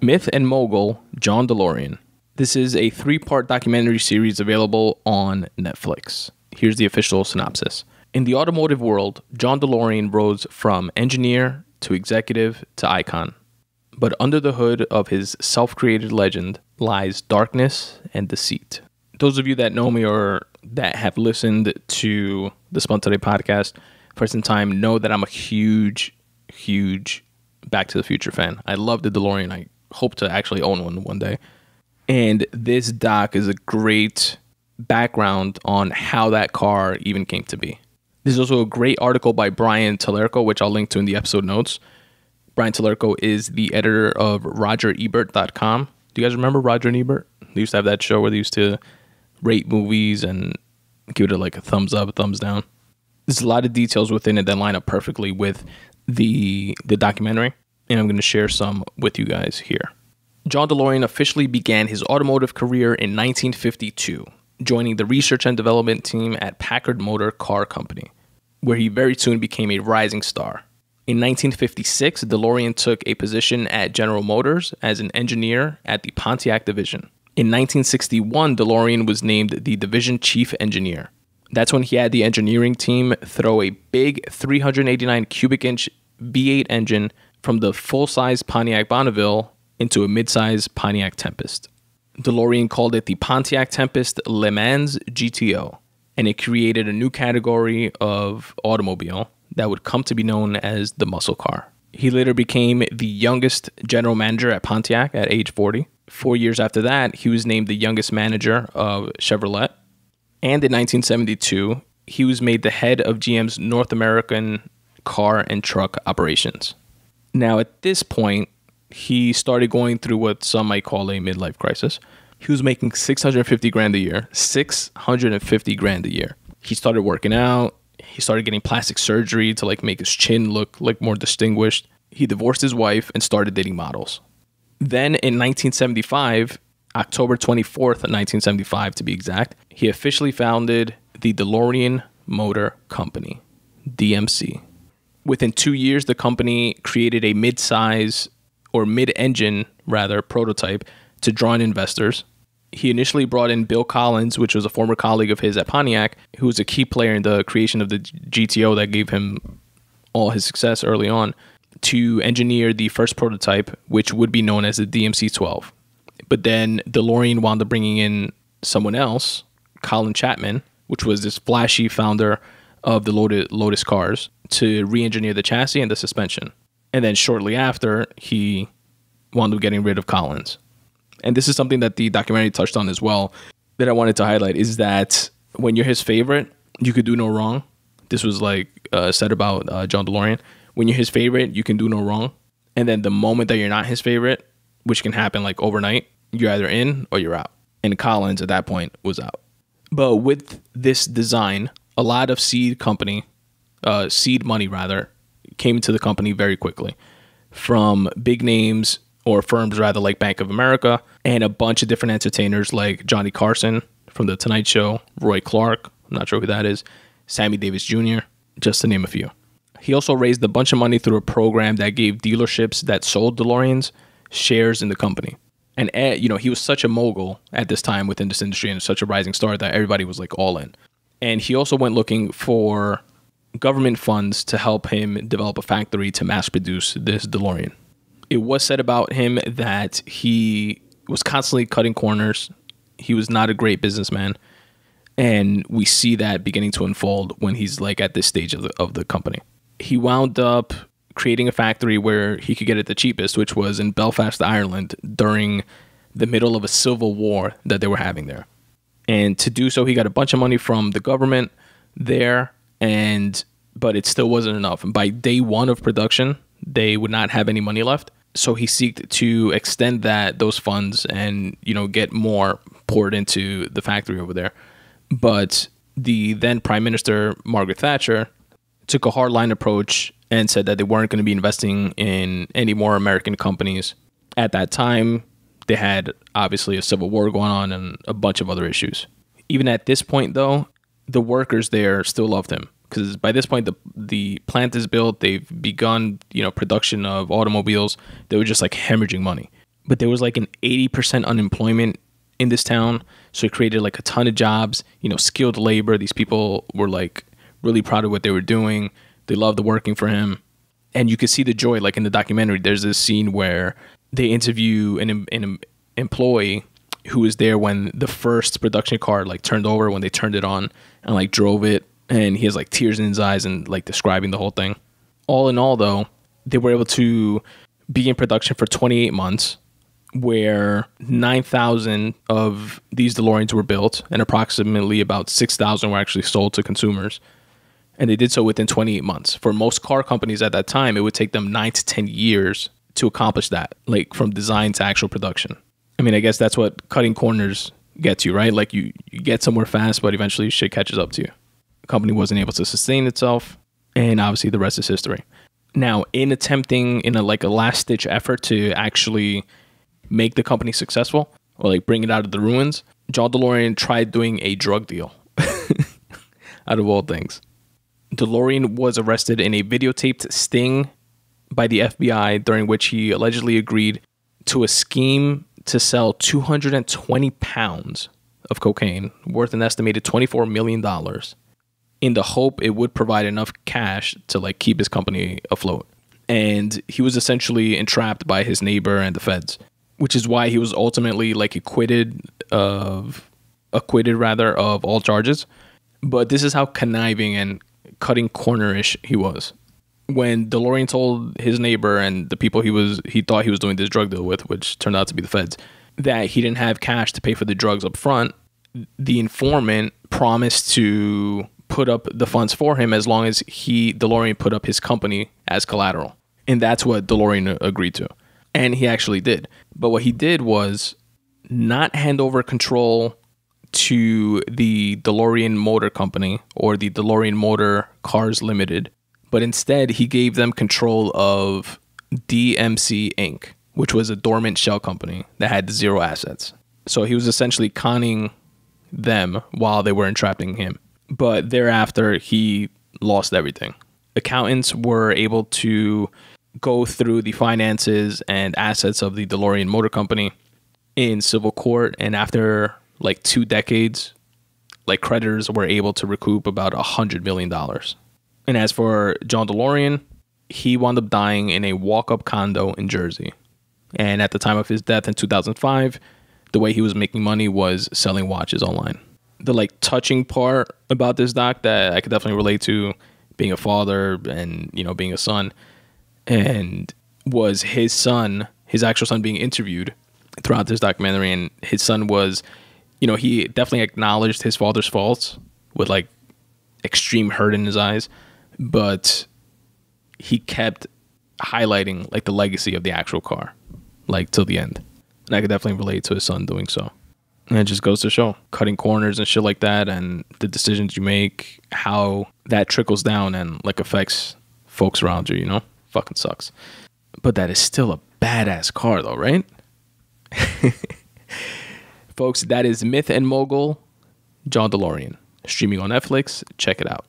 Myth and Mogul, John DeLorean. This is a 3-part documentary series available on Netflix. Here's the official synopsis. In the automotive world, John DeLorean rose from engineer to executive to icon. But under the hood of his self-created legend lies darkness and deceit. Those of you that know me or that have listened to the Spun Today podcast for some time know that I'm a huge Back to the Future fan. I love the DeLorean. I hope to actually own one day. And this doc is a great background on how that car even came to be. There's also a great article by Brian Tellerco, which I'll link to in the episode notes. Brian Tellerco is the editor of RogerEbert.com. Do you guys remember Roger and Ebert? They used to have that show where they used to rate movies and give it like a thumbs up, thumbs down. There's a lot of details within it that line up perfectly with the documentary, and I'm going to share some with you guys here. John DeLorean officially began his automotive career in 1952, joining the research and development team at Packard Motor Car Company, where he very soon became a rising star. In 1956, DeLorean took a position at General Motors as an engineer at the Pontiac division. In 1961, DeLorean was named the division chief engineer. That's when he had the engineering team throw a big 389 cubic inch V8 engine from the full-size Pontiac Bonneville into a mid-size Pontiac Tempest. DeLorean called it the Pontiac Tempest Le Mans GTO, and it created a new category of automobile that would come to be known as the muscle car. He later became the youngest general manager at Pontiac at age 40. 4 years after that, he was named the youngest manager of Chevrolet. And in 1972, he was made the head of GM's North American car and truck operations. Now, at this point, he started going through what some might call a midlife crisis. He was making $650,000 a year. $650,000 a year. He started working out. He started getting plastic surgery to make his chin look more distinguished. He divorced his wife and started dating models. Then in 1975, October 24th, 1975 to be exact, he officially founded the DeLorean Motor Company, DMC. Within 2 years, the company created a mid-size or mid-engine prototype to draw in investors. He initially brought in Bill Collins, which was a former colleague of his at Pontiac, who was a key player in the creation of the GTO that gave him all his success early on, to engineer the first prototype, which would be known as the DMC-12. But then DeLorean wound up bringing in someone else, Colin Chapman, which was this flashy founder of the Lotus cars, to re-engineer the chassis and the suspension. And then shortly after, he wound up getting rid of Collins. And this is something that the documentary touched on as well that I wanted to highlight, is that when you're his favorite, you could do no wrong. This was said about John DeLorean. When you're his favorite, you can do no wrong. And then the moment that you're not his favorite, which can happen overnight, you're either in or you're out. And Collins at that point was out. But with this design, a lot of seed money came into the company very quickly from big names or firms like Bank of America and a bunch of different entertainers like Johnny Carson from The Tonight Show, Roy Clark, I'm not sure who that is, Sammy Davis Jr., just to name a few. He also raised a bunch of money through a program that gave dealerships that sold DeLoreans shares in the company. And, he was such a mogul at this time within this industry and such a rising star that everybody was all in. And he also went looking for government funds to help him develop a factory to mass produce this DeLorean. It was said about him that he was constantly cutting corners. He was not a great businessman. And we see that beginning to unfold when he's at this stage of the company. He wound up creating a factory where he could get it the cheapest, which was in Belfast, Ireland, during the middle of a civil war that they were having there. And to do so, he got a bunch of money from the government there, but it still wasn't enough. And by day one of production, they would not have any money left. So he sought to extend those funds and, get more poured into the factory over there. But the then Prime Minister, Margaret Thatcher, took a hardline approach and said that they weren't going to be investing in any more American companies. At that time, they had obviously a civil war going on and a bunch of other issues. Even at this point, though, the workers there still loved him because by this point, the plant is built. They've begun, production of automobiles. They were just hemorrhaging money. but there was like an 80% unemployment in this town. So it created like a ton of jobs, skilled labor. These people were like really proud of what they were doing. They loved working for him. And you could see the joy, like in the documentary. There's this scene where they interview an employee who was there when the first production car like turned over, when they turned it on and like drove it. And he has like tears in his eyes and like describing the whole thing. All in all, though, they were able to be in production for 28 months, where 9,000 of these DeLoreans were built and approximately about 6,000 were actually sold to consumers. And they did so within 28 months. For most car companies at that time, it would take them 9 to 10 years to accomplish that, like from design to actual production. I mean, I guess that's what cutting corners gets you, right? Like you get somewhere fast, but eventually shit catches up to you. The company wasn't able to sustain itself, and obviously the rest is history. Now, in attempting in a last-ditch effort to actually make the company successful or like bring it out of the ruins, John DeLorean tried doing a drug deal out of all things. DeLorean was arrested in a videotaped sting by the FBI, during which he allegedly agreed to a scheme to sell 220 pounds of cocaine worth an estimated $24 million in the hope it would provide enough cash to like keep his company afloat. And he was essentially entrapped by his neighbor and the feds, which is why he was ultimately like acquitted of all charges. But this is how conniving and cutting cornerish he was. When DeLorean told his neighbor and the people he thought he was doing this drug deal with, which turned out to be the feds, that he didn't have cash to pay for the drugs up front, the informant promised to put up the funds for him as long as DeLorean put up his company as collateral. And that's what DeLorean agreed to. And he actually did. But what he did was not hand over control to the DeLorean Motor Company or the DeLorean Motor Cars Limited, but instead he gave them control of DMC Inc., which was a dormant shell company that had zero assets. So he was essentially conning them while they were entrapping him. But thereafter, he lost everything. Accountants were able to go through the finances and assets of the DeLorean Motor Company in civil court, and after like 2 decades, like creditors were able to recoup about $100 million. And as for John DeLorean, he wound up dying in a walk-up condo in Jersey. And at the time of his death in 2005, the way he was making money was selling watches online. The like touching part about this doc that I could definitely relate to, being a father and, being a son, and was his actual son being interviewed throughout this documentary. And his son was, he definitely acknowledged his father's faults with like extreme hurt in his eyes, but he kept highlighting like the legacy of the actual car, like till the end. And I could definitely relate to his son doing so. And it just goes to show cutting corners and shit like that, and the decisions you make, how that trickles down and like affects folks around you, Fucking sucks. But that is still a badass car though, right? Folks, that is Myth and Mogul, John DeLorean. Streaming on Netflix. Check it out.